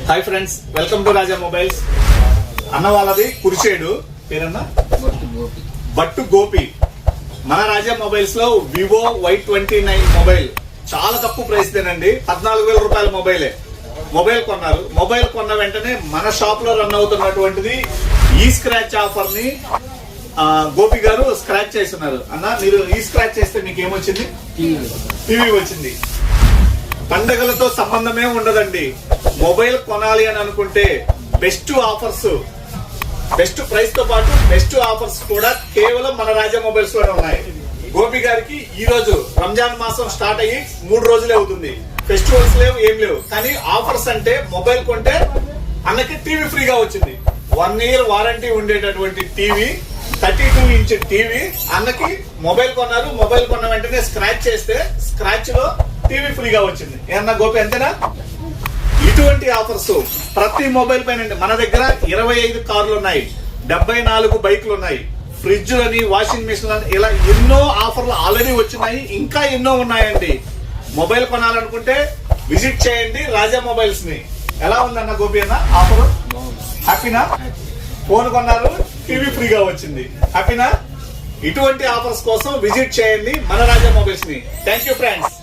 Hi friends, welcome to Raja mobiles. అన్న వాళ్ళది కురిచేడు, పేరన్నా బట్టు గోపి. మన రాజా మొబైల్స్ లో వివో Y29 మొబైల్ చాలా తక్కువ ప్రైస్ దేనండి. 14,000 రూపాయల మొబైల్ కొన్నారు. మొబైల్ కొన్న వెంటనే మన షాప్ లో రన్ అవుతున్నటువంటిది ఈ స్క్రాచ్ ఆఫర్ ని గోపి గారు స్క్రాచ్ చేస్తున్నారు. అన్న, మీరు ఈ స్క్రాచ్ చేస్తే మీకు ఏమొచ్చింది? టీవీ వచ్చింది. పండగలతో సంబంధమే ఉండదండి. మొబైల్ కొనాలి అని అనుకుంటే బెస్ట్ ఆఫర్స్, బెస్ట్ ప్రైస్ తో పాటు బెస్ట్ ఆఫర్స్ కూడా కేవలం మన రాజా మొబైల్స్ లోనే ఉన్నాయి. గోపి గారికి ఈ రోజు రంజాన్ మాసం స్టార్ట్ అయ్యి 3 రోజులే అవుతుంది. ఫెస్టివల్స్ లేవు, ఏం లేవు. కానీ ఆఫర్స్ అంటే మొబైల్ కొంటే అన్నకి టీవీ ఫ్రీగా వచ్చింది. 1 ఇయర్ వారంటీ ఉండేటటువంటి టీవీ, 32 ఇంచ్ టీవీ అన్నకి మొబైల్ కొన్నారు. మొబైల్ కొన్న వెంటనే స్క్రాచ్ చేస్తే స్క్రాచ్ లో టీవీ ఫ్రీగా వచ్చింది. ఏమన్నా గోపి, అంతేనా? ఇటువంటి ఆఫర్స్ ప్రతి మొబైల్ పైన. మన దగ్గర 25 కార్లు ఉన్నాయి, 74 బైకులు ఉన్నాయి, ఫ్రిడ్జ్లని, వాషింగ్ మిషన్లని, ఇలా ఎన్నో ఆఫర్లు ఆల్రెడీ వచ్చినాయి. ఇంకా ఎన్నో ఉన్నాయండి. మొబైల్ కొనాలనుకుంటే విజిట్ చేయండి రాజా మొబైల్స్ ని. ఎలా ఉందన్న గోపి అన్న ఆఫర్? హ్యాపీనా? ఫోన్ కొన్నారు, టీవీ ఫ్రీగా వచ్చింది. హ్యాపీనా? ఇటువంటి ఆఫర్స్ కోసం విజిట్ చేయండి మన రాజా మొబైల్స్ ని. Thank you friends.